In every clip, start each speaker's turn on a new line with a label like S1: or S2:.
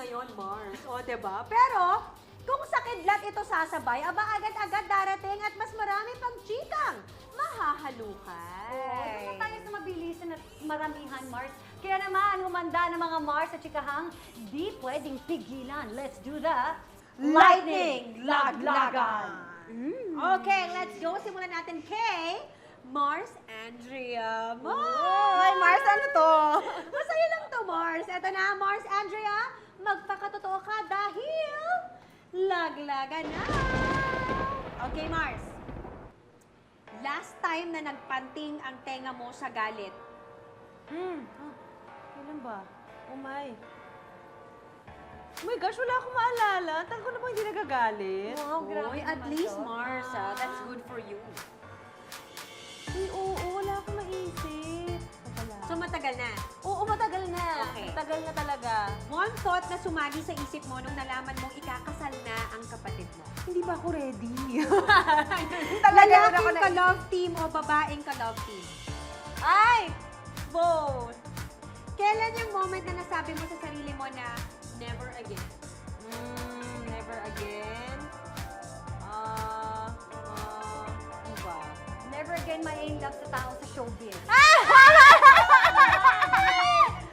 S1: ngayon, Mars. O, diba? Pero, kung sa kidlat ito sasabay, aba agad-agad darating at mas marami pang chikang mahahalukay.
S2: Dito tayo sa mabilisan at maramihan, Mars. Kaya naman, humanda ng mga Mars at chikahang di pwedeng pigilan. Let's do the
S1: Lightning Laglagan! Okay, let's go. Simulan natin kay Mars Andrea.
S3: Ay, Mars, ano to?
S1: Masaya lang to, Mars. Eto na, Mars Andrea, magpakatotoo ka dahil laglagan na. Okay, Mars. Last time na nagpanting ang tenga mo sa galit.
S3: Kailan ba? Oh my gosh, wala akong maalala. Tagal ko na bang hindi nagagalit?
S2: Wow, grabe
S1: Uy, at
S2: naman
S1: least,
S2: to.
S1: Mars, that's good for you.
S3: Ay, oo, wala akong maisip.
S1: So, matagal na.
S3: Oo, matagal na.
S1: Okay.
S3: Matagal na talaga.
S1: One thought na sumagi sa isip mo nung nalaman mong ikakasal na ang kapatid mo.
S3: Hindi ba ako ready?
S1: Lalaking ka-love team o babaeng ka-love team?
S3: Ay! Both.
S1: Kailan yung moment na nasabi mo sa sarili mo na never again?
S3: Never again. Ano ba?
S2: Never again may love sa tao sa showbiz.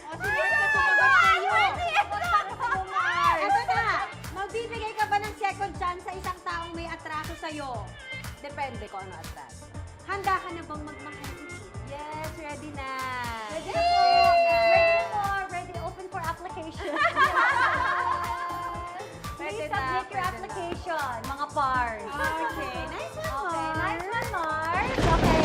S1: O sige, na tumagot sa'yo. Eto na, magbibigay ka ba ng second chance sa isang taong may atraso sa'yo?
S3: Depende ko ano atras.
S1: Handa ka na bang magmahal?
S3: Yes, ready na.
S2: Ready na po. Ready, open for application. Please
S3: Pwede na,
S2: submit your
S3: pwede na.
S2: application, mga pars.
S1: Okay, nice one,
S2: Okay,
S1: Mars.
S2: nice one, Mars. Okay.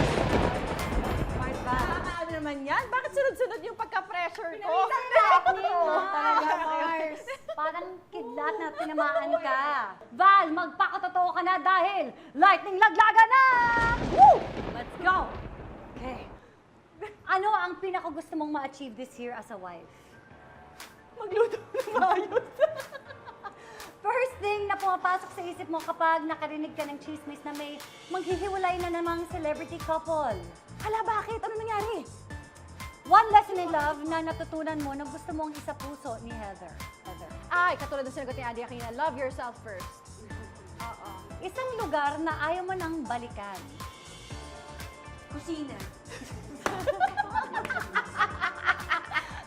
S2: Mars ba?
S3: Ano naman yan? Bakit sunod-sunod yung pagka-pressure ko?
S2: Talaga, Mars. Parang kidlat na tinamaan ka. Val, magpakatotoo ka na dahil lightning laglaga na! Woo! Let's go! Okay. Ano ang pinakagusto mong ma-achieve this year as a wife?
S3: Magluto ng maayos.
S2: First thing na pumapasok sa isip mo kapag nakarinig ka ng chismis na may maghihiwalay na namang celebrity couple.
S3: Hala, bakit? Ano nangyari?
S2: One lesson in love na natutunan mo na gusto mong isa puso ni Heather.
S3: Ay, katulad ng sinagot ni Adia kanina, love yourself first.
S2: Oo. Isang lugar na ayaw mo nang balikan.
S1: Kusina.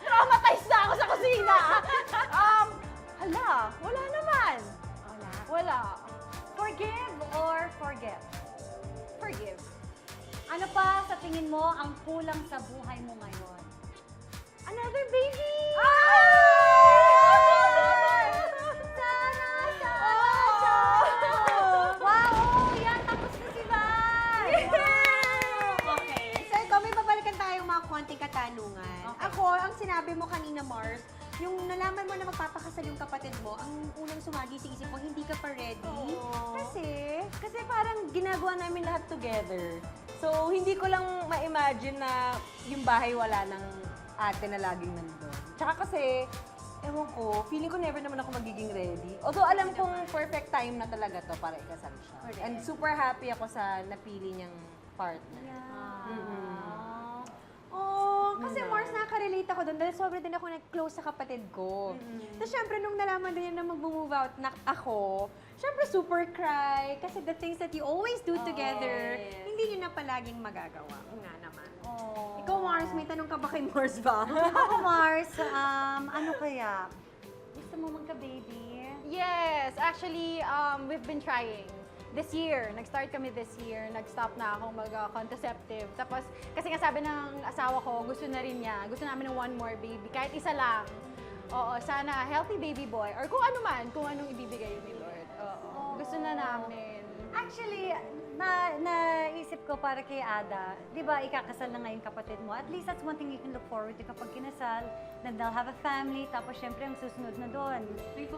S3: Traumatized na ako sa kusina. Hala, wala naman.
S2: Wala.
S3: Wala.
S2: Forgive or forget?
S3: Forgive.
S2: Ano pa sa tingin mo ang kulang sa buhay mo ngayon?
S3: Another baby!
S2: Wow! Yan! Tapos na si Val!
S1: Okay. So, ikaw, may babalikan tayong mga konting katanungan.
S2: Okay.
S1: Ako, ang sinabi mo kanina, Mars, yung nalaman mo na magpapakasal yung kapatid mo, ang unang sumagi sa isip mo, hindi ka pa ready.
S3: Kasi parang ginagawa namin lahat together. So, hindi ko lang ma-imagine na yung bahay wala ng ate na laging nandun. Tsaka kasi, ewan ko, feeling ko never naman ako magiging ready. Although alam kong perfect time na talaga to para ikasal siya. And super happy ako sa napili niyang partner.
S1: Oh, kasi Mars, nakaka-relate ako doon dahil sobrang din ako nag-close sa kapatid ko. Tapos syempre, nung nalaman din niya na mag-move out na ako, syempre super cry. Kasi the things that you always do together,
S3: yes.
S1: hindi niyo na palaging magagawa. Nga naman.
S2: Oh.
S1: Ikaw, Mars, may tanong ka ba kay Mars ba?
S2: Ako, Mars, ano kaya? Gusto mo magka-baby?
S4: Yes, actually, we've been trying. This year, nag-start kami this year, nag-stop na akong mag-contraceptive. Tapos, kasi nga sabi ng asawa ko, gusto na rin niya, gusto namin ng one more baby, kahit isa lang. Oo, sana healthy baby boy, or kung ano man, kung anong ibibigay ni Lord. Oo, gusto na namin.
S2: Actually, naisip ko para kay Ada, di ba ikakasal na ngayon kapatid mo? At least that's one thing you can look forward to kapag kinasal. Then they'll have a family, tapos syempre ang susunod na doon.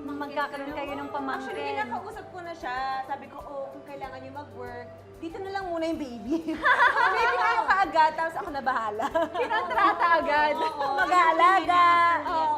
S2: Magkakaroon kayo ng
S3: Actually,
S2: pamangkin.
S3: kinakausap ko na siya. Sabi ko, kung kailangan niyo mag-work, dito na lang muna yung baby. Baby kayo kaagad, tapos ako na bahala.
S4: Kinontrata agad.
S3: Mag-aalaga.
S1: Yes,